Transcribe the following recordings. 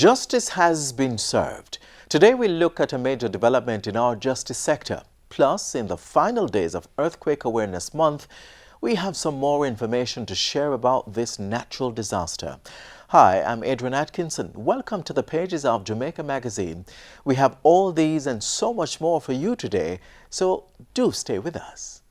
Justice has been served. Today we look at a major development in our justice sector. Plus, in the final days of Earthquake Awareness Month, we have some more information to share about this natural disaster. Hi, I'm Adrian Atkinson. Welcome to the pages of Jamaica Magazine. We have all these and so much more for you today, so do stay with us.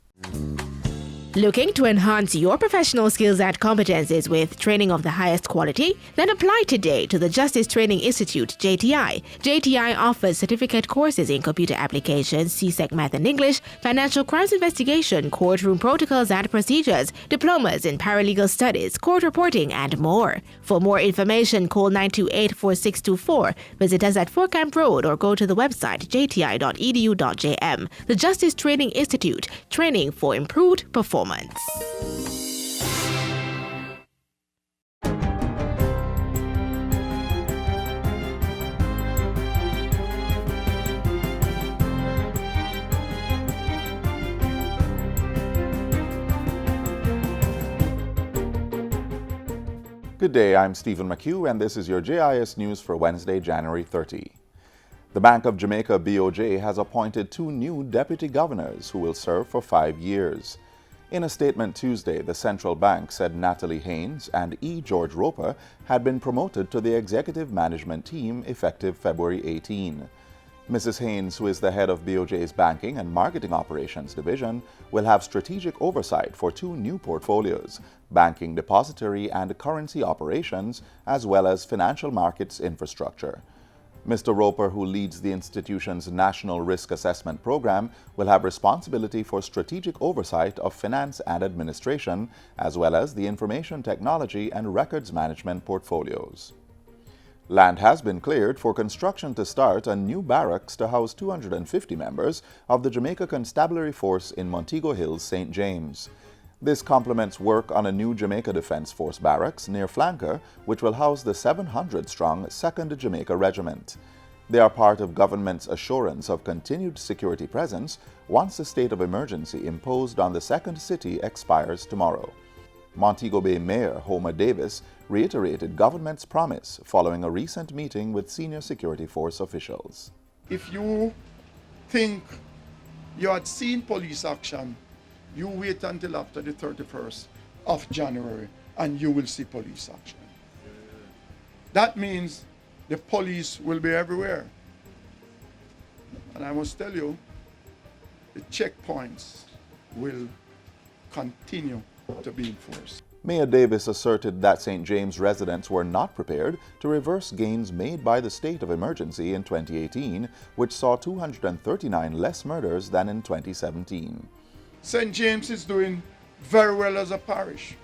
Looking to enhance your professional skills and competencies with training of the highest quality? Then apply today to the Justice Training Institute, JTI. JTI offers certificate courses in computer applications, CSEC Math and English, financial crimes investigation, courtroom protocols and procedures, diplomas in paralegal studies, court reporting, and more. For more information, call 928-4624, visit us at 4 Camp Road, or go to the website jti.edu.jm. The Justice Training Institute, training for improved performance. Good day, I'm Stephen McHugh, and this is your JIS News for Wednesday, January 30. The Bank of Jamaica BOJ has appointed 2 new deputy governors who will serve for 5 years. In a statement Tuesday, the central bank said Natalie Haynes and E. George Roper had been promoted to the executive management team effective February 18. Mrs. Haynes, who is the head of BOJ's Banking and Marketing Operations Division, will have strategic oversight for 2 new portfolios, banking depository and currency operations, as well as financial markets infrastructure. Mr. Roper, who leads the institution's National Risk Assessment Program, will have responsibility for strategic oversight of finance and administration, as well as the information technology and records management portfolios. Land has been cleared for construction to start a new barracks to house 250 members of the Jamaica Constabulary Force in Montego Hills, St. James. This complements work on a new Jamaica Defence Force barracks near Flanker, which will house the 700-strong 2nd Jamaica Regiment. They are part of government's assurance of continued security presence once the state of emergency imposed on the 2nd city expires tomorrow. Montego Bay Mayor Homer Davis reiterated government's promise following a recent meeting with senior security force officials. If you think you had seen police action, you wait until after the 31st of January and you will see police action. That means the police will be everywhere. And I must tell you, the checkpoints will continue to be enforced. Mayor Davis asserted that St. James residents were not prepared to reverse gains made by the state of emergency in 2018, which saw 239 less murders than in 2017. St. James is doing very well as a parish.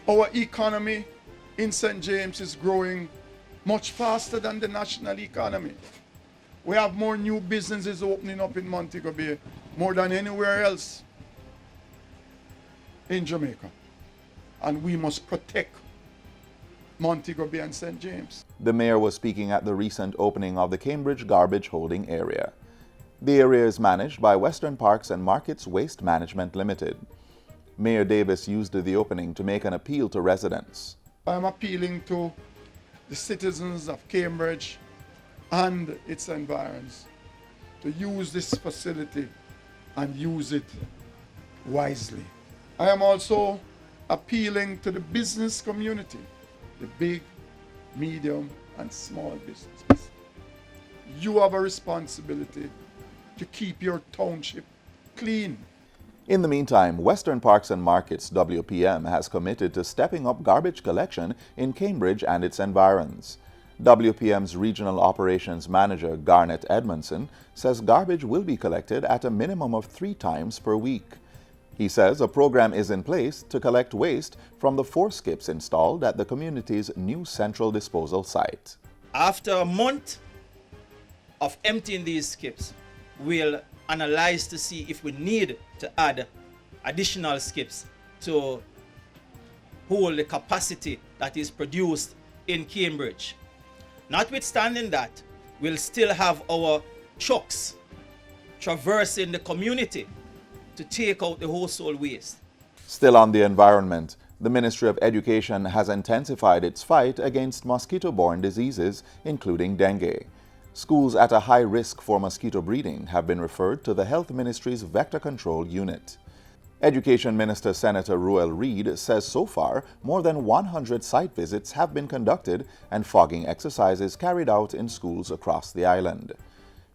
Our economy in St. James is growing much faster than the national economy. We have more new businesses opening up in Montego Bay, more than anywhere else in Jamaica. And we must protect Montego Bay and St. James. The mayor was speaking at the recent opening of the Cambridge Garbage Holding Area. The area is managed by Western Parks and Markets Waste Management Limited. Mayor Davis used the opening to make an appeal to residents. I'm appealing to the citizens of Cambridge and its environs to use this facility and use it wisely. I am also appealing to the business community, the big, medium, and small businesses. You have a responsibility to keep your township clean. In the meantime, Western Parks and Markets WPM has committed to stepping up garbage collection in Cambridge and its environs. WPM's Regional Operations Manager Garnet Edmondson says garbage will be collected at a minimum of 3 times per week. He says a program is in place to collect waste from the 4 skips installed at the community's new central disposal site. After a month of emptying these skips, we'll analyze to see if we need to add additional skips to hold the capacity that is produced in Cambridge. Notwithstanding that, we'll still have our trucks traversing the community to take out the household waste. Still on the environment, The Ministry of Education has intensified its fight against mosquito-borne diseases, including dengue. Schools at a high risk for mosquito breeding have been referred to the Health Ministry's Vector Control Unit. Education Minister Senator Ruel Reid says so far more than 100 site visits have been conducted and fogging exercises carried out in schools across the island.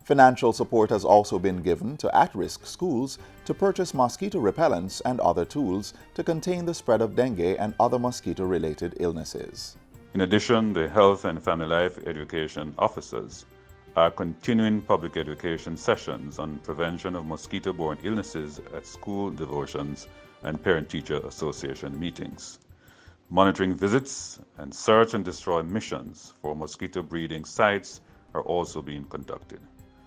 Financial support has also been given to at-risk schools to purchase mosquito repellents and other tools to contain the spread of dengue and other mosquito-related illnesses. In addition, the Health and Family Life Education officers are continuing public education sessions on prevention of mosquito-borne illnesses at school devotions and Parent-Teacher Association meetings. Monitoring visits and search and destroy missions for mosquito breeding sites are also being conducted.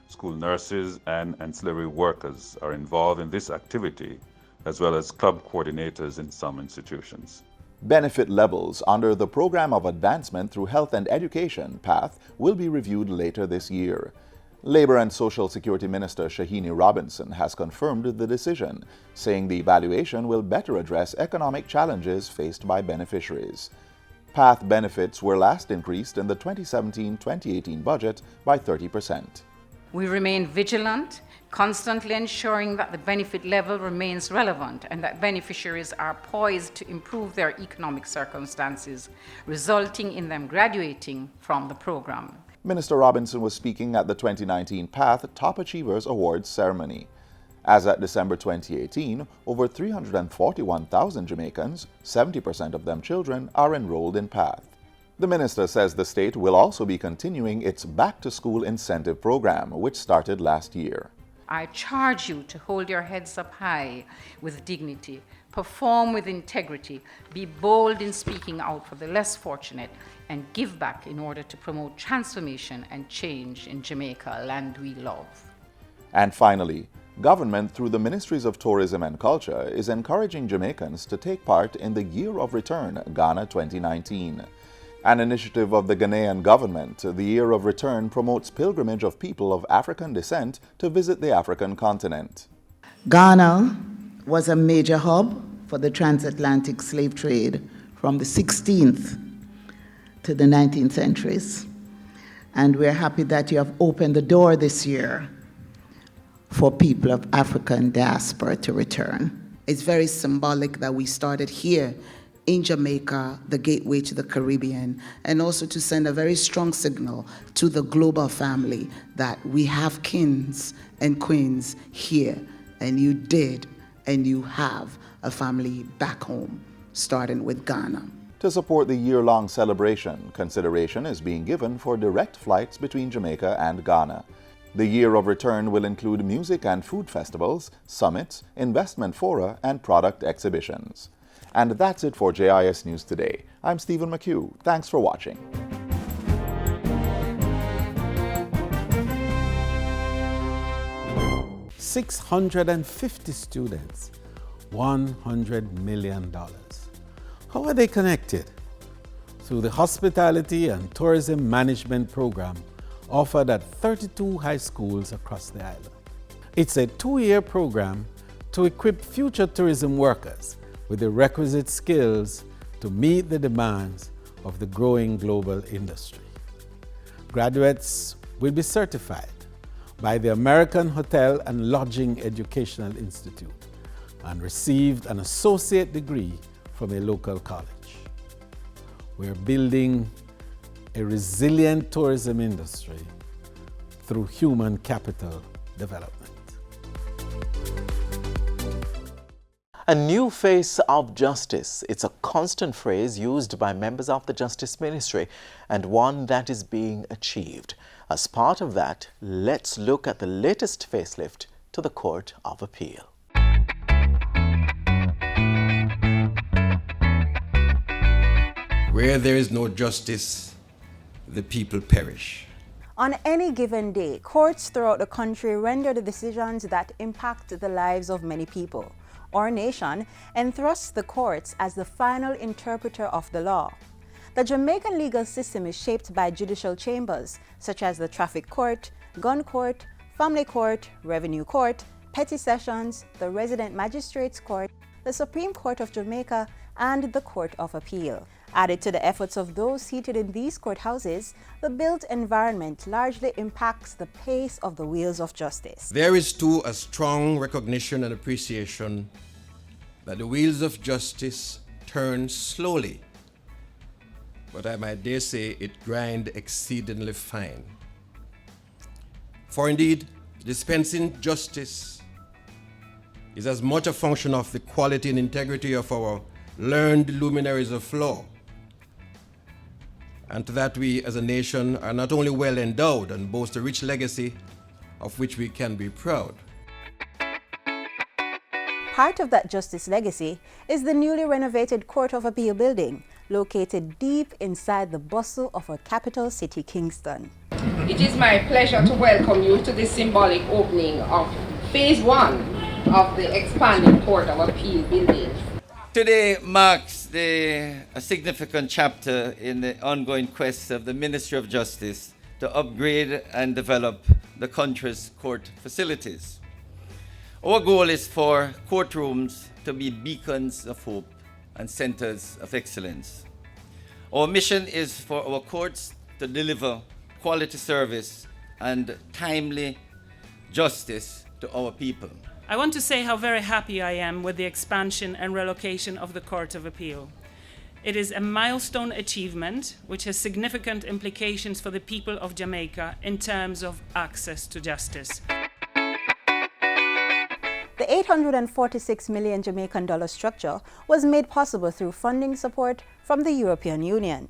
School nurses and ancillary workers are involved in this activity, as well as club coordinators in some institutions. Benefit levels under the Program of Advancement through Health and Education PATH will be reviewed later this year. Labor and Social Security Minister Shahini Robinson has confirmed the decision, saying the evaluation will better address economic challenges faced by beneficiaries. PATH benefits were last increased in the 2017-2018 budget by 30%. We remain vigilant, constantly ensuring that the benefit level remains relevant and that beneficiaries are poised to improve their economic circumstances, resulting in them graduating from the program. Minister Robinson was speaking at the 2019 PATH Top Achievers Awards ceremony. As at December 2018, over 341,000 Jamaicans, 70% of them children, are enrolled in PATH. The minister says the state will also be continuing its back-to-school incentive program, which started last year. I charge you to hold your heads up high with dignity, perform with integrity, be bold in speaking out for the less fortunate, and give back in order to promote transformation and change in Jamaica, land we love. And finally, government through the Ministries of Tourism and Culture is encouraging Jamaicans to take part in the Year of Return Ghana 2019. An initiative of the Ghanaian government, the Year of Return promotes pilgrimage of people of African descent to visit the African continent. Ghana was a major hub for the transatlantic slave trade from the 16th to the 19th centuries. And we're happy that you have opened the door this year for people of African diaspora to return. It's very symbolic that we started here in Jamaica, the gateway to the Caribbean, and also to send a very strong signal to the global family that we have kings and queens here, and you did, and you have a family back home, starting with Ghana. To support the year-long celebration, consideration is being given for direct flights between Jamaica and Ghana. The Year of Return will include music and food festivals, summits, investment fora, and product exhibitions. And that's it for JIS News Today. I'm Stephen McHugh. Thanks for watching. $650 students, $100 million. How are they connected? Through the Hospitality and Tourism Management Program offered at 32 high schools across the island. It's a 2-year program to equip future tourism workers with the requisite skills to meet the demands of the growing global industry. Graduates will be certified by the American Hotel and Lodging Educational Institute and received an associate degree from a local college. We're building a resilient tourism industry through human capital development. A new face of justice. It's a constant phrase used by members of the Justice Ministry and one that is being achieved. As part of that, let's look at the latest facelift to the Court of Appeal. Where there is no justice, the people perish. On any given day, courts throughout the country render the decisions that impact the lives of many people. Our nation entrusts the courts as the final interpreter of the law. The Jamaican legal system is shaped by judicial chambers, such as the Traffic Court, Gun Court, Family Court, Revenue Court, Petty Sessions, the Resident Magistrates Court, the Supreme Court of Jamaica, and the Court of Appeal. Added to the efforts of those seated in these courthouses, the built environment largely impacts the pace of the wheels of justice. There is too a strong recognition and appreciation that the wheels of justice turn slowly, but I might dare say it grind exceedingly fine. For indeed, dispensing justice is as much a function of the quality and integrity of our learned luminaries of law, and to that we as a nation are not only well endowed and boast a rich legacy of which we can be proud. Part of that justice legacy is the newly renovated Court of Appeal building, located deep inside the bustle of our capital city, Kingston. It is my pleasure to welcome you to the symbolic opening of Phase 1 of the expanding Court of Appeal building. Today marks a significant chapter in the ongoing quest of the Ministry of Justice to upgrade and develop the country's court facilities. Our goal is for courtrooms to be beacons of hope and centers of excellence. Our mission is for our courts to deliver quality service and timely justice to our people. I want to say how very happy I am with the expansion and relocation of the Court of Appeal. It is a milestone achievement which has significant implications for the people of Jamaica in terms of access to justice. The $846 million Jamaican dollar structure was made possible through funding support from the European Union.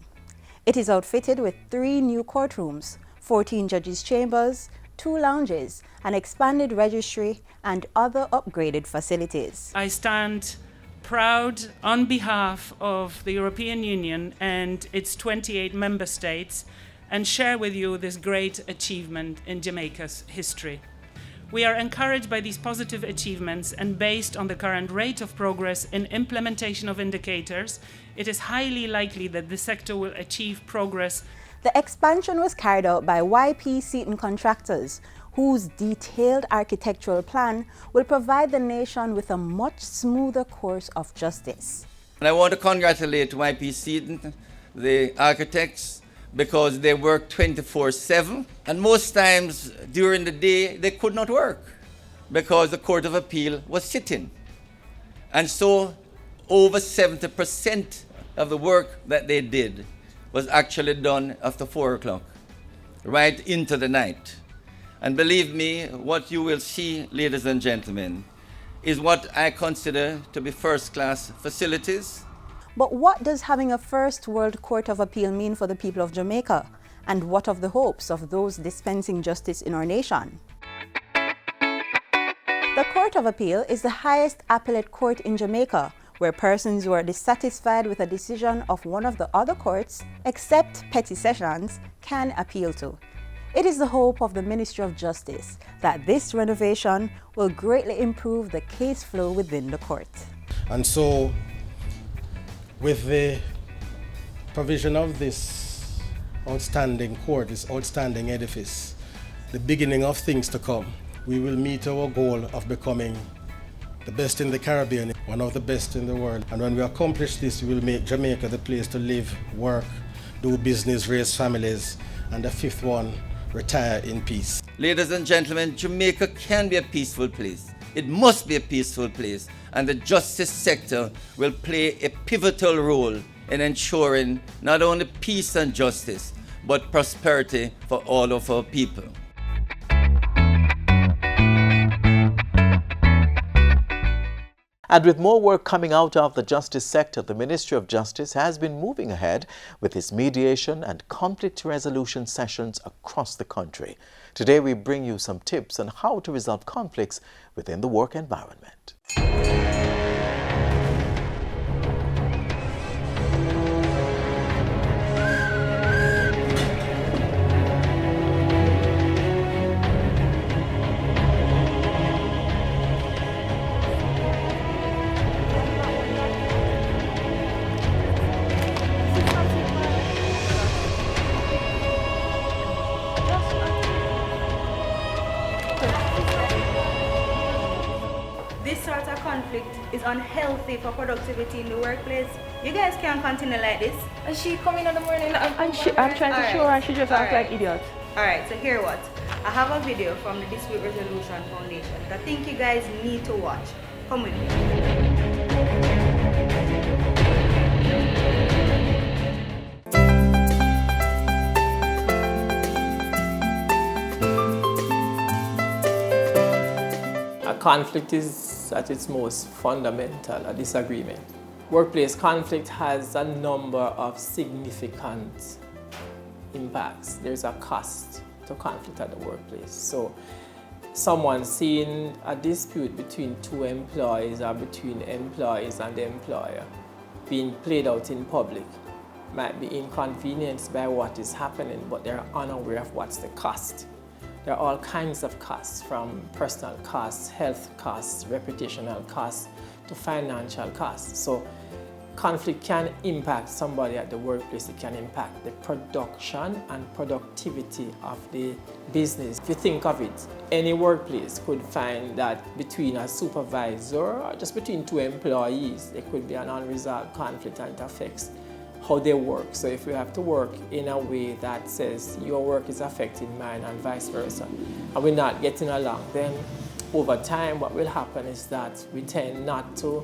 It is outfitted with 3 new courtrooms, 14 judges' chambers, 2 lounges, an expanded registry, and other upgraded facilities. I stand proud on behalf of the European Union and its 28 member states and share with you this great achievement in Jamaica's history. We are encouraged by these positive achievements, and based on the current rate of progress in implementation of indicators, it is highly likely that the sector will achieve progress. The expansion was carried out by YP Seaton Contractors, whose detailed architectural plan will provide the nation with a much smoother course of justice. And I want to congratulate YP Seaton, the architects, because they work 24/7, and most times during the day they could not work because the Court of Appeal was sitting. And so over 70% of the work that they did was actually done after 4 o'clock, right into the night. And believe me, what you will see, ladies and gentlemen, is what I consider to be first-class facilities. But what does having a first world Court of Appeal mean for the people of Jamaica? And what of the hopes of those dispensing justice in our nation? The Court of Appeal is the highest appellate court in Jamaica, where persons who are dissatisfied with a decision of one of the other courts, except petty sessions, can appeal to. It is the hope of the Ministry of Justice that this renovation will greatly improve the case flow within the court. And so, with the provision of this outstanding court, this outstanding edifice, the beginning of things to come, we will meet our goal of becoming the best in the Caribbean, one of the best in the world. And when we accomplish this, we will make Jamaica the place to live, work, do business, raise families, and the 5th one, retire in peace. Ladies and gentlemen, Jamaica can be a peaceful place. It must be a peaceful place, and the justice sector will play a pivotal role in ensuring not only peace and justice, but prosperity for all of our people. And with more work coming out of the justice sector, the Ministry of Justice has been moving ahead with its mediation and conflict resolution sessions across the country. Today we bring you some tips on how to resolve conflicts within the work environment. The this sort of conflict is unhealthy for productivity in the workplace, you guys can't continue like this. And she come in the morning and I'm trying to show her, she just act like idiot. Alright, so hear what? I have a video from the Dispute Resolution Foundation that I think you guys need to watch. Come with me. A conflict is at its most fundamental a disagreement. Workplace conflict has a number of significant impacts. There's a cost to conflict at the workplace. So someone seeing a dispute between two employees or between employees and the employer being played out in public might be inconvenienced by what is happening, but they're unaware of what's the cost. There are all kinds of costs, from personal costs, health costs, reputational costs, to financial costs. So conflict can impact somebody at the workplace. It can impact the production and productivity of the business. If you think of it, any workplace could find that between a supervisor or just between two employees, there could be an unresolved conflict and it affects how they work. So if we have to work in a way that says your work is affecting mine and vice versa, and we're not getting along, then over time what will happen is that we tend not to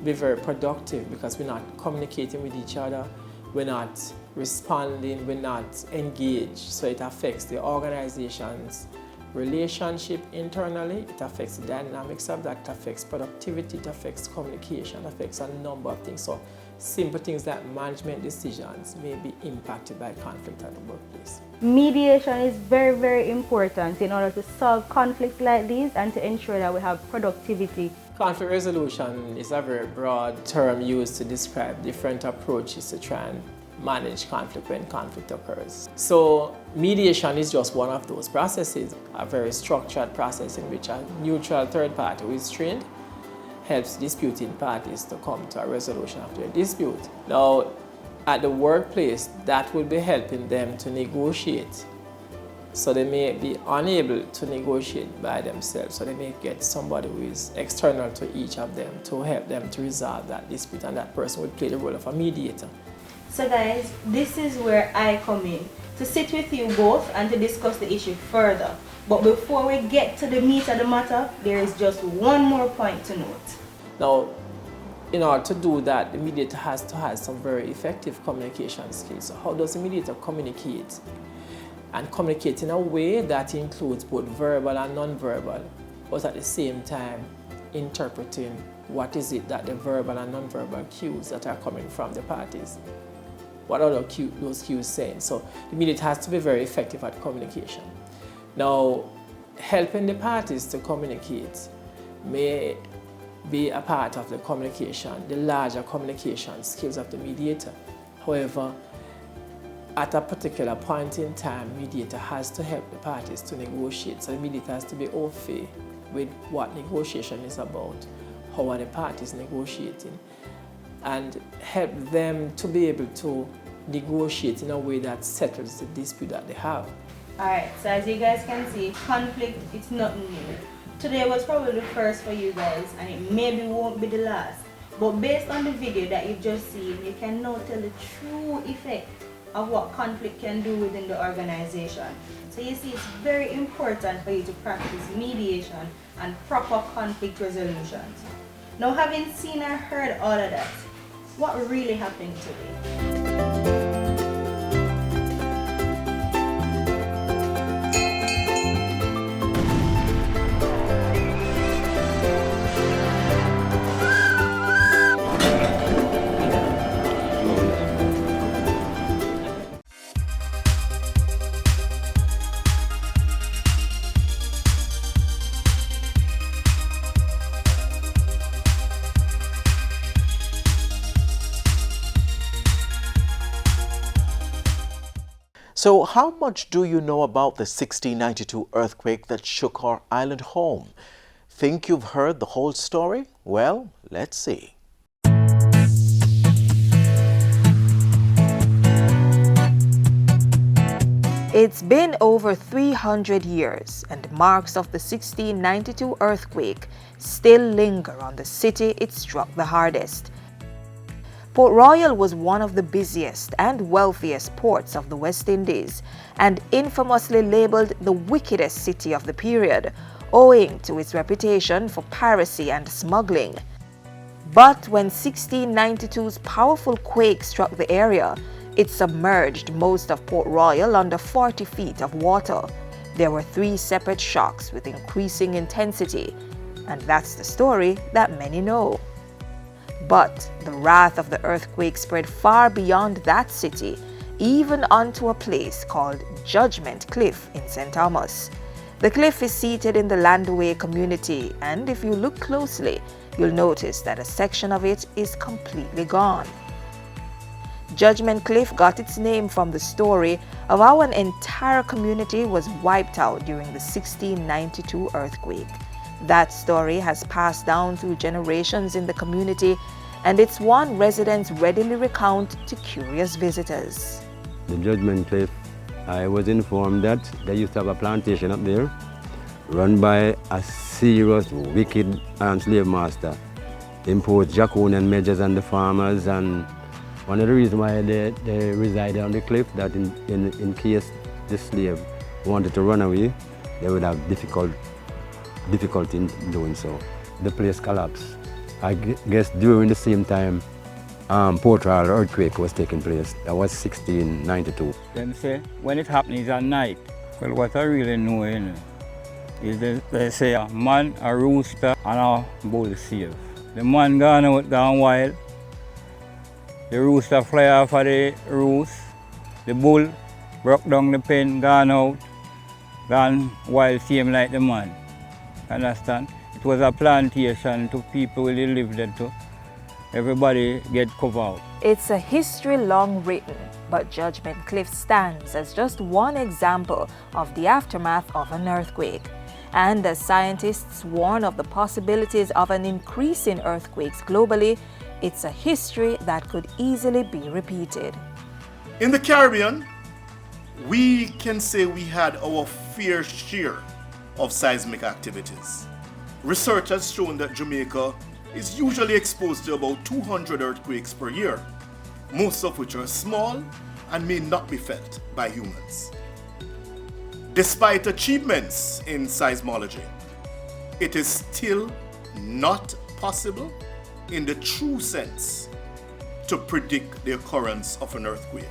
be very productive because we're not communicating with each other, we're not responding, we're not engaged. So it affects the organization's relationship internally, it affects the dynamics of that, it affects productivity, it affects communication, it affects a number of things. So simple things like management decisions may be impacted by conflict at the workplace. Mediation is very, very important in order to solve conflicts like these and to ensure that we have productivity. Conflict resolution is a very broad term used to describe different approaches to try and manage conflict when conflict occurs. So mediation is just one of those processes, a very structured process in which a neutral third party who is trained helps disputing parties to come to a resolution of their dispute. Now, at the workplace, that will be helping them to negotiate. So they may be unable to negotiate by themselves, so they may get somebody who is external to each of them to help them to resolve that dispute, and that person would play the role of a mediator. So guys, this is where I come in, to sit with you both and to discuss the issue further. But before we get to the meat of the matter, there is just one more point to note. Now, in order to do that, the mediator has to have some very effective communication skills. So how does the mediator communicate? And communicate in a way that includes both verbal and non-verbal, but at the same time interpreting what is it that the verbal and non-verbal cues that are coming from the parties. What are those cues saying? So the mediator has to be very effective at communication. Now, helping the parties to communicate may be a part of the communication, the larger communication skills of the mediator. However, at a particular point in time, mediator has to help the parties to negotiate. So the mediator has to be au fait with what negotiation is about, how are the parties negotiating, and help them to be able to negotiate in a way that settles the dispute that they have. Alright, so as you guys can see, conflict, it's not new. Today was probably the first for you guys, and it maybe won't be the last. But based on the video that you've just seen, you can now tell the true effect of what conflict can do within the organization. So you see, it's very important for you to practice mediation and proper conflict resolutions. Now, having seen or heard all of that, what really happened today? So how much do you know about the 1692 earthquake that shook our island home? Think you've heard the whole story? Well, let's see. It's been over 300 years, and marks of the 1692 earthquake still linger on the city it struck the hardest. Port Royal was one of the busiest and wealthiest ports of the West Indies and infamously labeled the wickedest city of the period, owing to its reputation for piracy and smuggling. But when 1692's powerful quake struck the area, it submerged most of Port Royal under 40 feet of water. There were 3 separate shocks with increasing intensity, and that's the story that many know. But the wrath of the earthquake spread far beyond that city, even onto a place called Judgment Cliff in St. Thomas. The cliff is seated in the Landaway community, and if you look closely, you'll notice that a section of it is completely gone. Judgment Cliff got its name from the story of how an entire community was wiped out during the 1692 earthquake. That story has passed down through generations in the community, and it's one residents readily recount to curious visitors. The Judgment Cliff, I was informed that they used to have a plantation up there run by a serious, wicked slave master. Imposed draconian measures on the farmers, and one of the reasons why they resided on the cliff, that in case the slave wanted to run away, they would have difficulty in doing so. The place collapsed. I guess during the same time Port Royal earthquake was taking place. That was 1692. Them say when it happens at night, well, what I really know is they say a man, a rooster, and a bull save. The man gone out, gone wild. The rooster fly off of the roost. The bull broke down the pen, gone out, gone wild, same like the man. Understand? It was a plantation to people who lived there too. Everybody get covered out. It's a history long written, but Judgment Cliff stands as just one example of the aftermath of an earthquake. And as scientists warn of the possibilities of an increase in earthquakes globally, it's a history that could easily be repeated. In the Caribbean, we can say we had our fair share of seismic activities. Research has shown that Jamaica is usually exposed to about 200 earthquakes per year, most of which are small and may not be felt by humans. Despite achievements in seismology, it is still not possible in the true sense to predict the occurrence of an earthquake.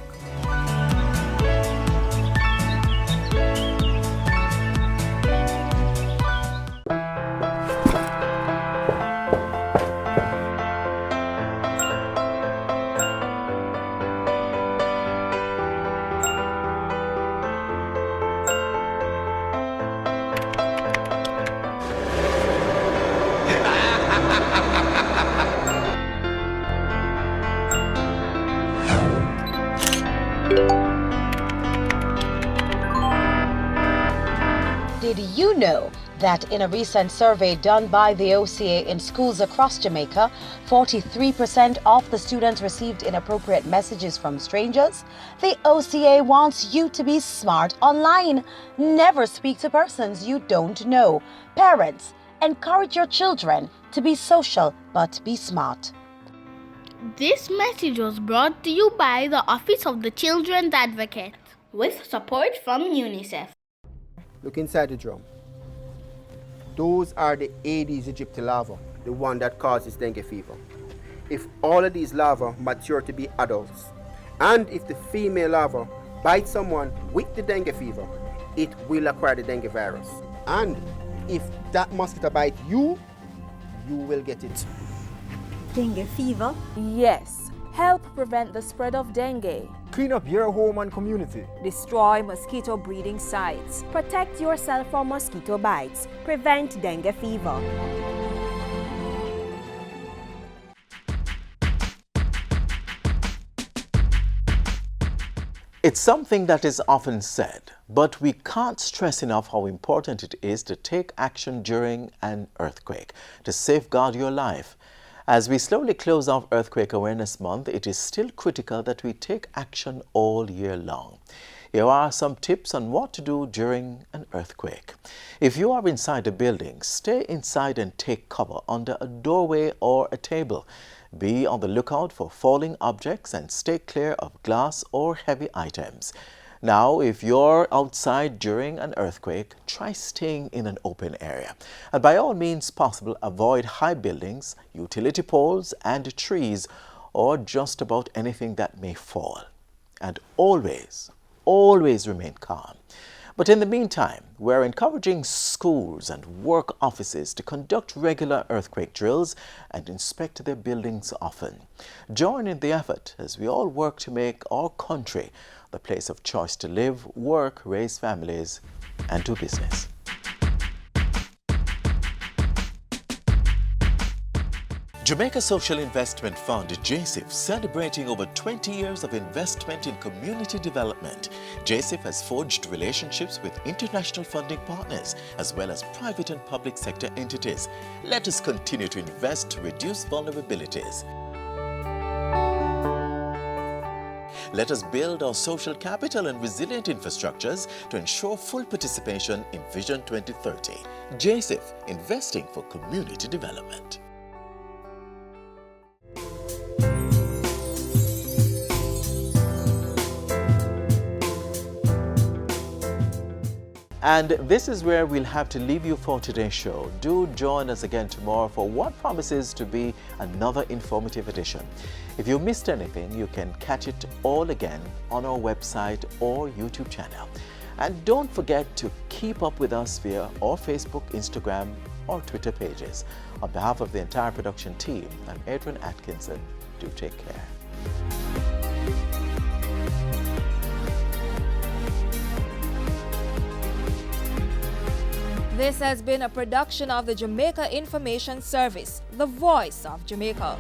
Did you know that in a recent survey done by the OCA in schools across Jamaica, 43% of the students received inappropriate messages from strangers? The OCA wants you to be smart online. Never speak to persons you don't know. Parents, encourage your children to be social but be smart. This message was brought to you by the Office of the Children's Advocate with support from UNICEF. Look inside the drum. Those are the Aedes aegypti larvae, the one that causes dengue fever. If all of these larvae mature to be adults, and if the female larva bites someone with the dengue fever, it will acquire the dengue virus. And if that mosquito bites you, you will get it. Dengue fever? Yes. Help prevent the spread of dengue. Clean up your home and community. Destroy mosquito breeding sites. Protect yourself from mosquito bites. Prevent dengue fever. It's something that is often said, but we can't stress enough how important it is to take action during an earthquake to safeguard your life. As we slowly close off Earthquake Awareness Month, it is still critical that we take action all year long. Here are some tips on what to do during an earthquake. If you are inside a building, stay inside and take cover under a doorway or a table. Be on the lookout for falling objects and stay clear of glass or heavy items. Now, if you're outside during an earthquake, try staying in an open area. And by all means possible, avoid high buildings, utility poles and trees, or just about anything that may fall. And always remain calm. But in the meantime, we're encouraging schools and work offices to conduct regular earthquake drills and inspect their buildings often. Join in the effort as we all work to make our country the place of choice to live, work, raise families, and do business. Jamaica Social Investment Fund, JSIF, celebrating over 20 years of investment in community development. JSIF has forged relationships with international funding partners as well as private and public sector entities. Let us continue to invest to reduce vulnerabilities. Let us build our social capital and resilient infrastructures to ensure full participation in Vision 2030. JSIF, investing for community development. And this is where we'll have to leave you for today's show. Do join us again tomorrow for what promises to be another informative edition. If you missed anything, you can catch it all again on our website or YouTube channel. And don't forget to keep up with us via our Facebook, Instagram, or Twitter pages. On behalf of the entire production team, I'm Adrian Atkinson. Do take care. This has been a production of the Jamaica Information Service, the voice of Jamaica.